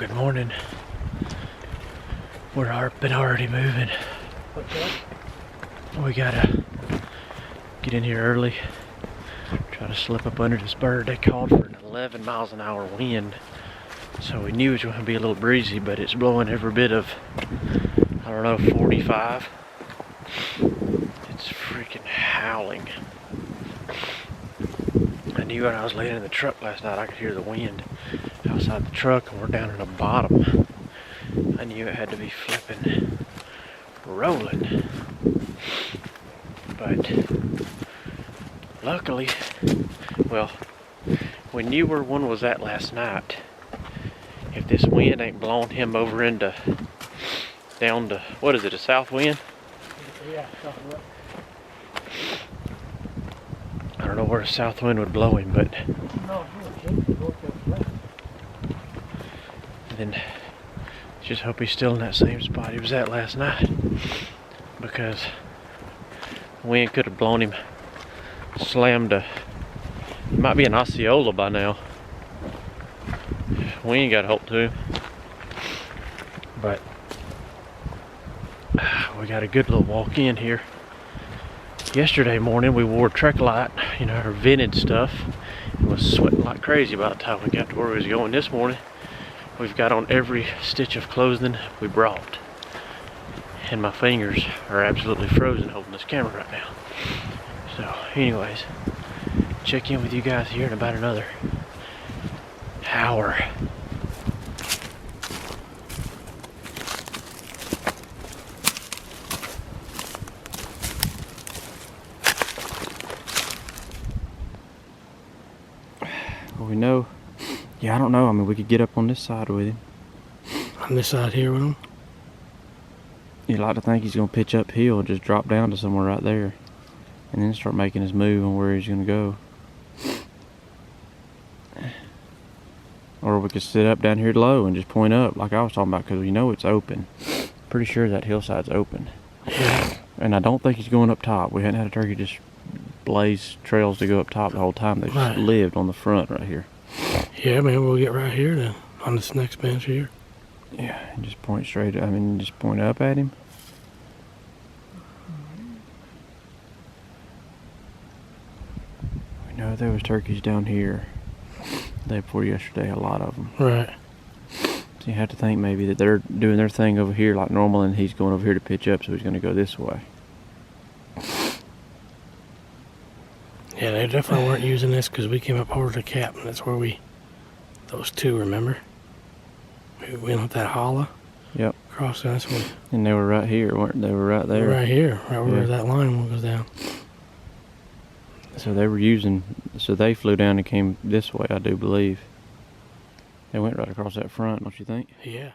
Good morning. We're already moving. We gotta get in here early. Try to slip up under this bird. They called for an 11 miles an hour wind. So we knew it was gonna be a little breezy, but it's blowing every bit of, I don't know, 45. It's freaking howling. I knew when I was laying in the truck last night, I could hear the wind outside the truck, and we're down in the bottom. I knew it had to be flipping rolling. But luckily, well, we knew where one was at last night. If this wind ain't blowing him over into, down to, what is it, a south wind? Yeah, south wind. I don't know where a south wind would blow him, but No, then just hope he's still in that same spot he was at last night, because the wind could have blown him, slammed a, it might be an Osceola by now. We ain't got hold to him, but we got a good little walk in here. Yesterday morning we wore trek light, you know, our vented stuff, and was sweating like crazy by the time we got to where we was going. This morning we've got on every stitch of clothing we brought, and my fingers are absolutely frozen holding this camera right now. So anyways, check in with you guys here in about another hour. We know, yeah, I don't know. I mean, we could get up on this side with him. On this side here with him? You'd like to think he's going to pitch uphill and just drop down to somewhere right there, and then start making his move on where he's going to go. Or we could sit up down here low and just point up like I was talking about, because we know it's open. Pretty sure that hillside's open. Yeah. And I don't think he's going up top. We hadn't had a turkey just blaze trails to go up top the whole time. They just lived on the front right here. Yeah, man, we'll get right here then, on this next bench here. Yeah, and just point straight, I mean, just point up at him. We know there was turkeys down here the day before yesterday, a lot of them. Right. So you have to think maybe that they're doing their thing over here like normal, and he's going over here to pitch up, so he's going to go this way. Yeah, they definitely weren't using this because we came up over the cap, and that's where we, those two, remember? We went up that hollow. Yep. Across this one. And they were right here, weren't they? They were right there. Right here, right where that line goes down. So they were using, so they flew down and came this way, I do believe. They went right across that front, don't you think? Yeah.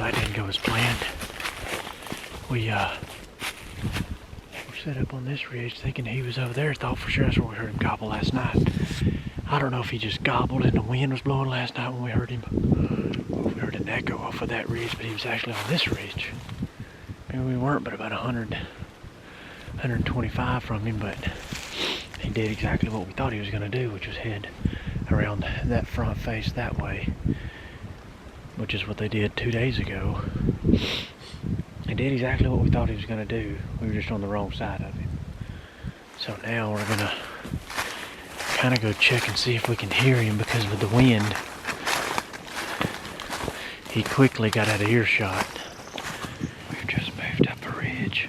that didn't go as planned. We were set up on this ridge thinking he was over there. Thought for sure that's where we heard him gobble last night. I don't know if he just gobbled and the wind was blowing last night when we heard him. Or if we heard an echo off of that ridge, but he was actually on this ridge. Maybe we weren't but about 100, 125 from him, but he did exactly what we thought he was going to do, which was head around that front face that way, which is what they did 2 days ago. He did exactly what we thought he was going to do. We were just on the wrong side of him. So now we're going to kind of go check and see if we can hear him, because with the wind, he quickly got out of earshot. We've just moved up a ridge.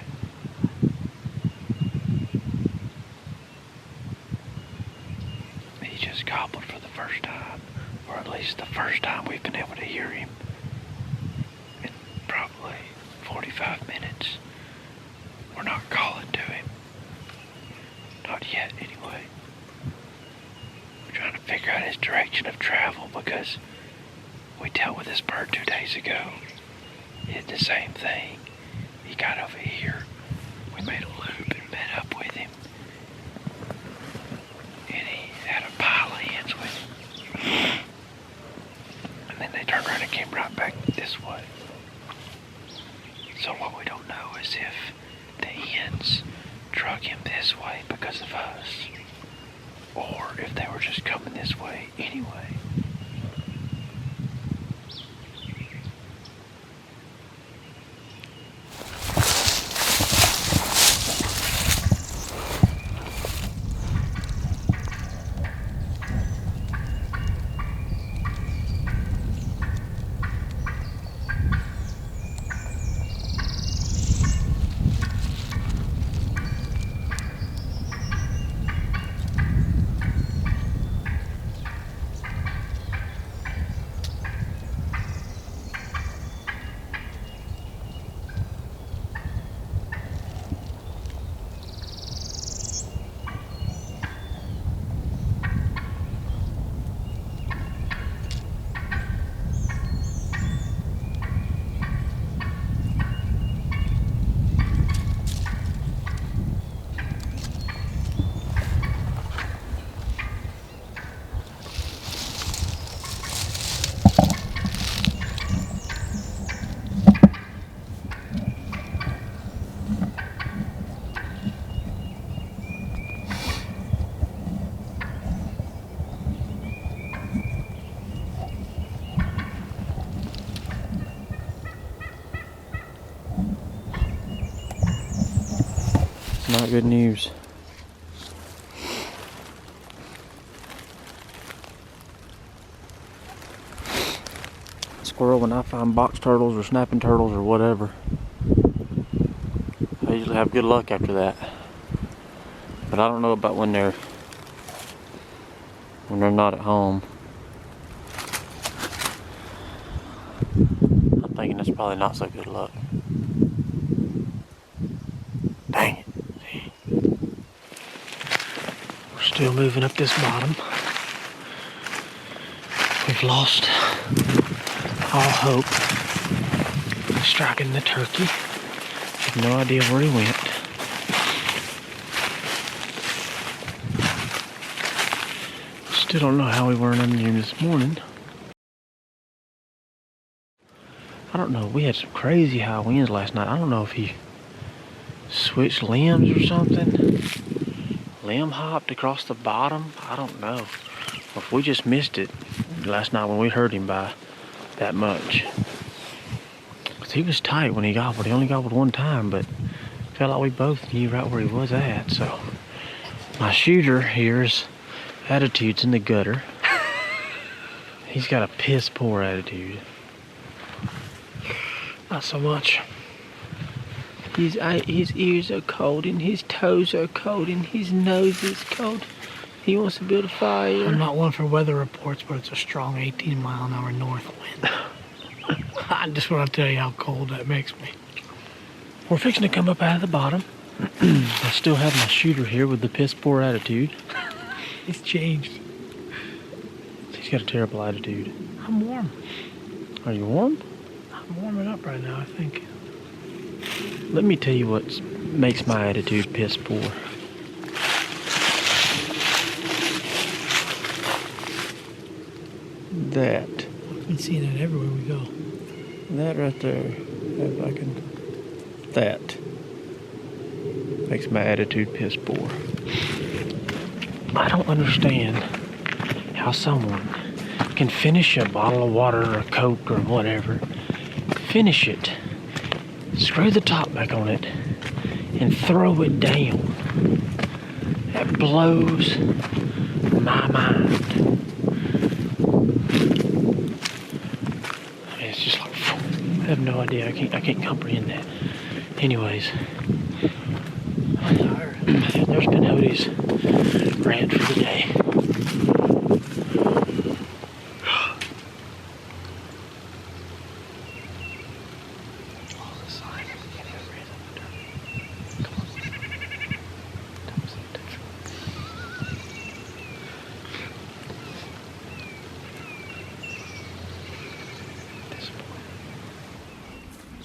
He just gobbled for the first time, or at least the first time we've been able to hear him in probably 45 minutes. We're not calling to him. Not yet, anyway. We're trying to figure out his direction of travel, because we dealt with this bird 2 days ago. He did the same thing. He got over here. We made a loop and met up with him. And he had a pile of hens with him. And then they turned around and came right back this way. So what we don't know is if the hens drug him this way because of us, or if they were just coming this way anyway. Not good news. Squirrel, when I find box turtles or snapping turtles or whatever, I usually have good luck after that. But I don't know about when they're not at home. I'm thinking that's probably not so good luck. Dang it. We're still moving up this bottom. We've lost all hope of striking the turkey. Have no idea where he went. Still don't know how we weren't under him this morning. I don't know. We had some crazy high winds last night. I don't know if he switched limbs or something. Limb hopped across the bottom. I don't know. Or if we just missed it last night when we heard him by that much. Cause he was tight when he gobbled. He only gobbled one time, but felt like we both knew right where he was at. So my shooter here's attitude's in the gutter. He's got a piss poor attitude. Not so much. His ears are cold and his toes are cold and his nose is cold. He wants to build a fire. I'm not one for weather reports, but it's a strong 18-mile-an-hour north wind. I just want to tell you how cold that makes me. We're fixing to come up out of the bottom. I still have my shooter here with the piss poor attitude. He's changed. He's got a terrible attitude. I'm warm. Are you warm? I'm I'm warming up right now, I think. Let me tell you what makes my attitude piss poor. That. I've been seeing it everywhere we go. That right there. If I can. That makes my attitude piss poor. I don't understand how someone can finish a bottle of water or a Coke or whatever, finish it, screw the top back on it, and throw it down. That blows my mind. It's just like, I have no idea. I can't comprehend that. Anyways, there's Pinhoti's rant for the day.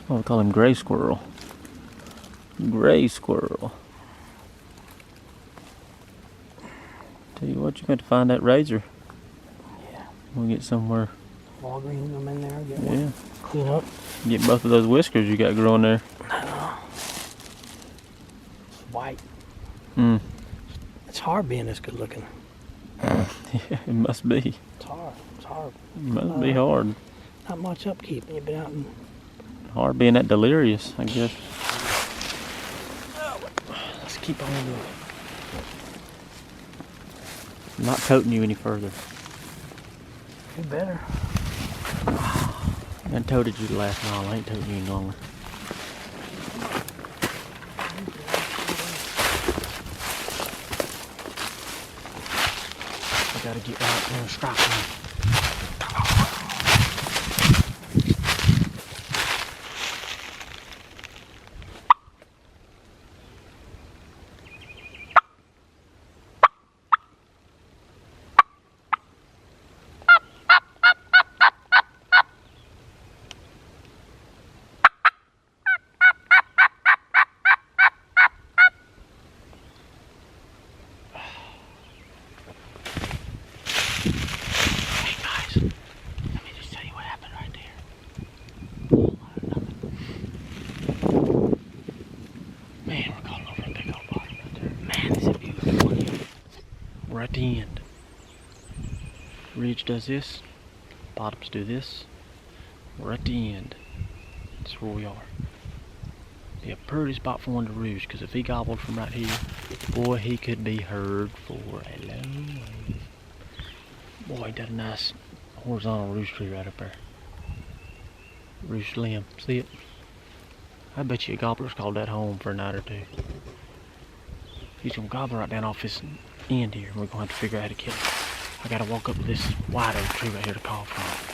Oh, we call him Gray Squirrel. Gray Squirrel. Tell you what, you're going to find that razor. Yeah. We'll get somewhere. Walgreens, them in there. Get Yeah. one. Clean up. Get both of those whiskers you got growing there. I know. White. Mm. It's hard being this good looking. Yeah, it must be. It's hard. It's hard. It must be hard. Not much upkeep. You've been out and... Hard being that delirious, I guess. Let's keep on moving. I'm not toting you any further. You better. I toted you the last mile. I ain't toting you any longer. I gotta get right there and strike me. We're at the end. Ridge does this, bottoms do this. We're at the end. That's where we are. Be a pretty spot for one to roost, because if he gobbled from right here, boy, he could be heard for a long way. Boy, he got a nice horizontal roost tree right up there. Roost limb, see it? I bet you a gobbler's called that home for a night or two. He's gonna gobble right down off this end here, and we're gonna have to figure out how to kill him. I gotta walk up to this white oak tree right here to call from.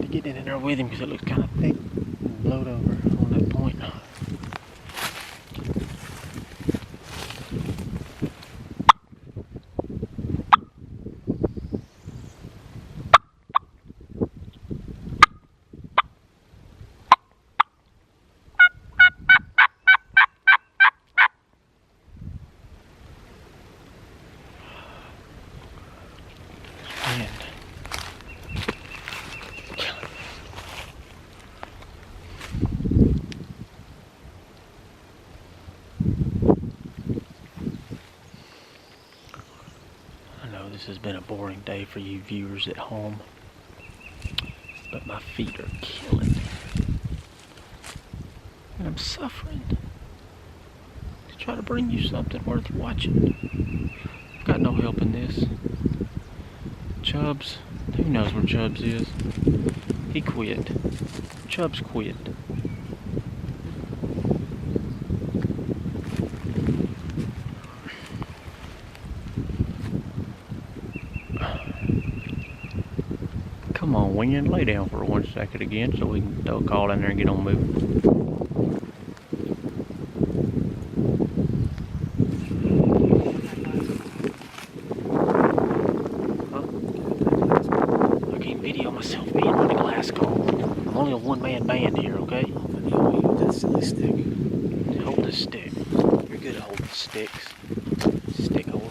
Get in there with him because it looks kind of thick and blowed over on that point. know this has been a boring day for you viewers at home, but my feet are killing me. And I'm suffering to try to bring you something worth watching. I've got no help in this. Chubbs, who knows where Chubbs is? He quit. Chubbs quit. Come on, Win, lay down for 1 second again so we can throw a call in there and get on moving. Huh? I can't video myself being on the glass call. I'm only a one-man band here, okay? Use that silly stick. Hold this stick. You're good at holding sticks. Stick holder.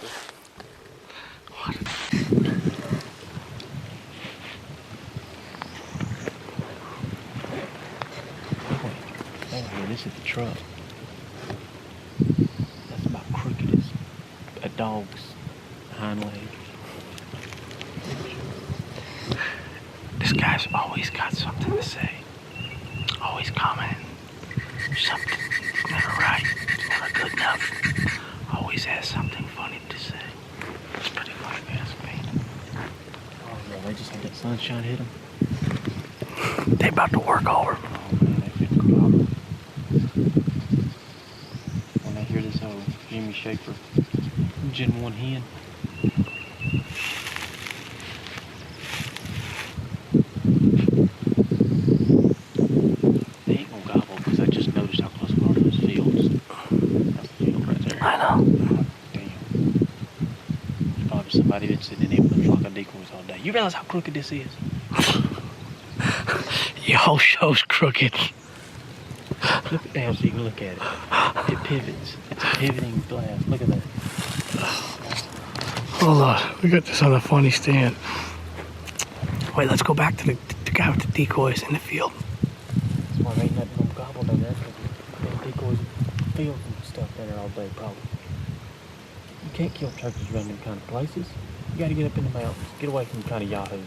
What? Oh, this is the truck. That's about crooked as a dog's hind leg. This guy's always got something to say. Always commenting. Something's never right. It's never good enough. Always has something funny to say. It's pretty funny, man. Oh yeah, they just had that sunshine hit them. They about to work over. Oh man, they fit crop. When they hear this old Jimmy Shaper Gen 1 hen. They ain't gonna gobble because I just noticed how close we are to those fields. That's the field right there. I know. God damn. There's probably somebody that's sitting in here with a flock of decoys all day. You realize how crooked this is? Your whole show's crooked. Flip it down so you can look at it. It pivots. It's a pivoting glass. Look at that. Hold on. We got this on a funny stand. Wait, let's go back to the guy with the decoys in the field. That's why there ain't nothing gonna gobble down there. Because decoys in fields and stuff down there all day, probably. You can't kill turkeys around them kind of places. You gotta get up in the mountains. Get away from the kind of yahoos.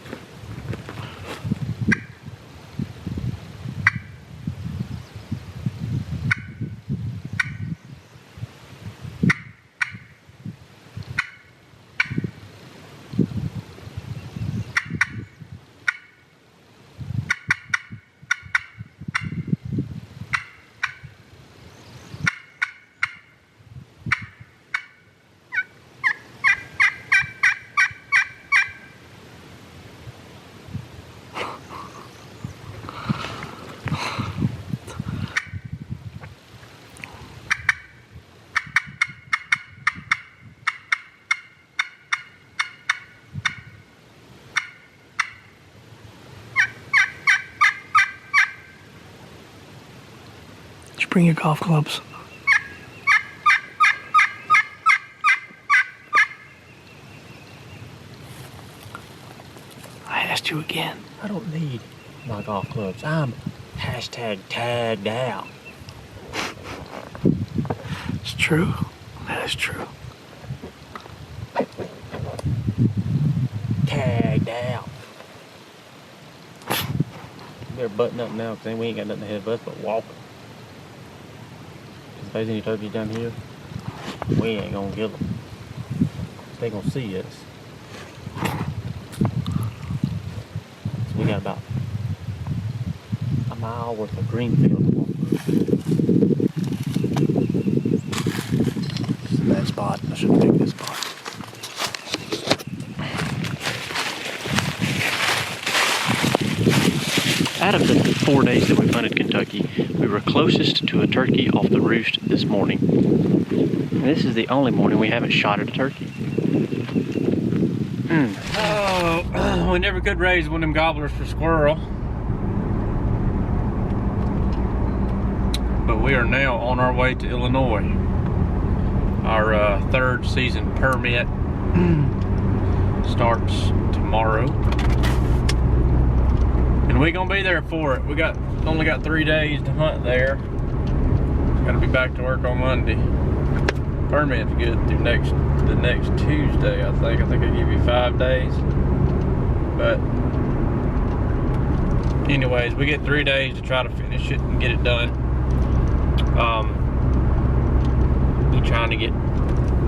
Did you bring your golf clubs? I asked you again. I don't need my golf clubs. I'm #tagged out. It's true. That is true. Tagged out. Better button up now because we ain't got nothing ahead of us but walking. If there's any turkeys down here, we ain't gonna kill them. They gonna see us. So we got about a mile worth of green field to walk through. This is a bad spot. I shouldn't pick this spot. Out of the 4 days that we've hunted Kentucky, we were closest to a turkey off the roost this morning. And this is the only morning we haven't shot at a turkey. Oh, we never could raise one of them gobblers for squirrel. But we are now on our way to Illinois. Our third season permit starts tomorrow. And we're gonna be there for it. We only got 3 days to hunt there. Gotta be back to work on Monday. permit's good through the next Tuesday, I think. I think they give you 5 days. But anyways, we get 3 days to try to finish it and get it done. We're trying to get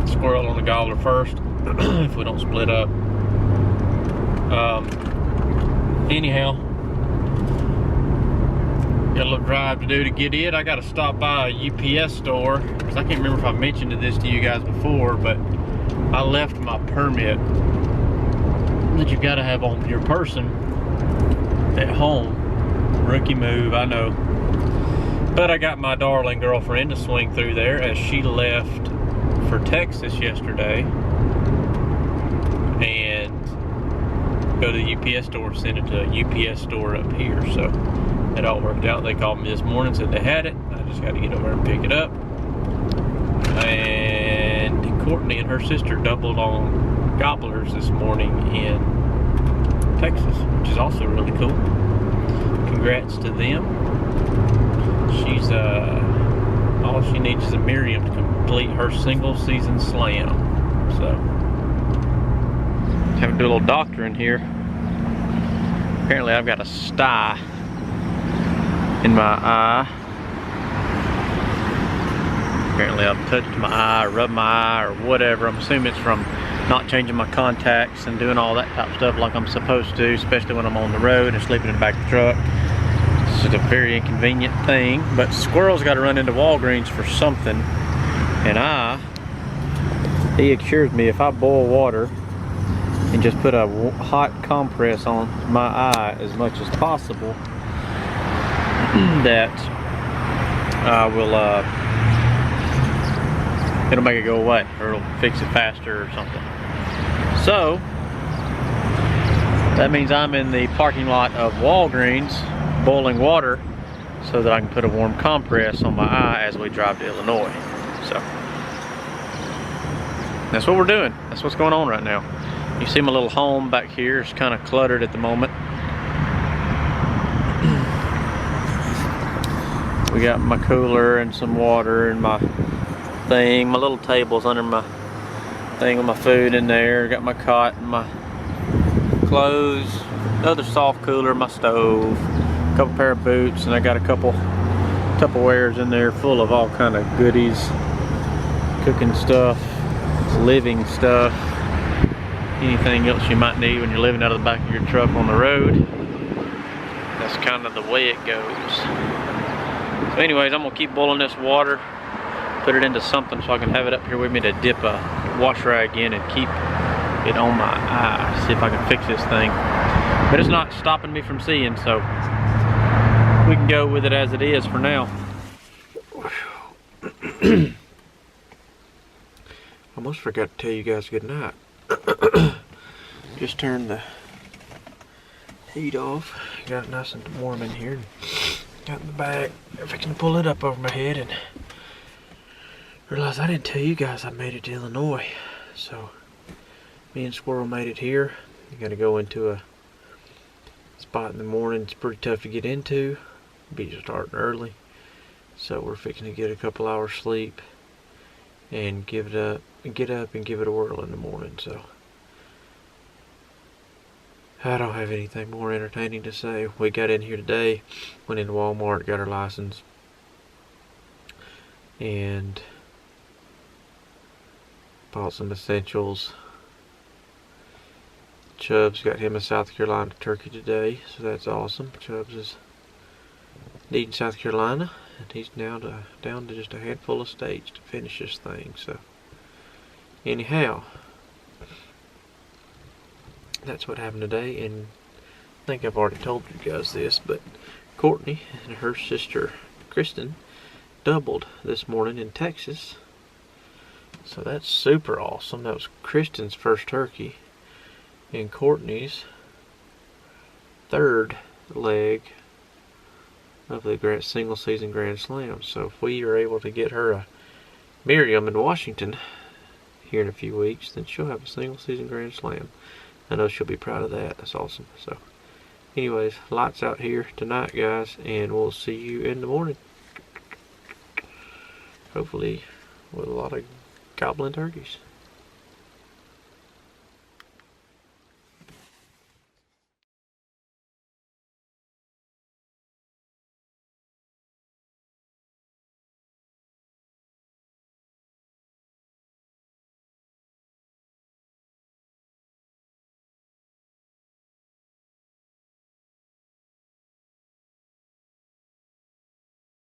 squirrel on the gobbler first if we don't split up. Anyhow, got a little drive to do to get it. I got to stop by a UPS store because I can't remember if I mentioned this to you guys before, but I left my permit that you've got to have on your person at home. Rookie move, I know. But I got my darling girlfriend to swing through there as she left for Texas yesterday and go to the UPS store and send it to a UPS store up here. So it all worked out. They called me this morning, said they had it. I just got to get over and pick it up. And Courtney and her sister doubled on gobblers this morning in Texas, which is also really cool. Congrats to them. She's all she needs is a Miriam to complete her single season slam. So having to do a little doctoring here. Apparently I've got a sty in my eye. Apparently I've touched my eye, or rubbed my eye, or whatever. I'm assuming it's from not changing my contacts and doing all that type of stuff like I'm supposed to, especially when I'm on the road and sleeping in the back of the truck. It's a very inconvenient thing, but squirrel's got to run into Walgreens for something, and he assures me if I boil water and just put a hot compress on my eye as much as possible, that I will it'll make it go away, or it'll fix it faster or something. So that means I'm in the parking lot of Walgreens boiling water so that I can put a warm compress on my eye as we drive to Illinois. So that's what we're doing. That's what's going on right now. You see my little home back here. It's kind of cluttered at the moment. We got my cooler and some water and my thing. My little table's under my thing with my food in there. Got my cot and my clothes, another soft cooler, my stove, a couple pair of boots, and I got a couple Tupperwares in there full of all kind of goodies, cooking stuff, living stuff, anything else you might need when you're living out of the back of your truck on the road. That's kind of the way it goes. So anyways, I'm gonna keep boiling this water, put it into something so I can have it up here with me to dip a wash rag in and keep it on my eye, see if I can fix this thing. But it's not stopping me from seeing, so we can go with it as it is for now. Almost forgot to tell you guys good night. Just turned the heat off. Got it nice and warm in here. Got in the bag. If I can pull it up over my head and realize I didn't tell you guys I made it to Illinois. So me and Squirrel made it here. You gotta go into a spot in the morning. It's pretty tough to get into. Be starting early. So we're fixing to get a couple hours sleep and get up and give it a whirl in the morning. So I don't have anything more entertaining to say. We got in here today, went into Walmart, got our license, and bought some essentials. Chubbs got him a South Carolina turkey today, so that's awesome. Chubbs is needing South Carolina, and he's now down to just a handful of states to finish this thing. So anyhow, that's what happened today. And I think I've already told you guys this, but Courtney and her sister Kristen doubled this morning in Texas, so that's super awesome. That was Kristen's first turkey and Courtney's third leg of the single season Grand Slam. So if we are able to get her a Miriam in Washington here in a few weeks, then she'll have a single season Grand Slam. I know she'll be proud of that. That's awesome. So anyways, lights out here tonight, guys, and we'll see you in the morning. Hopefully with a lot of gobbling turkeys.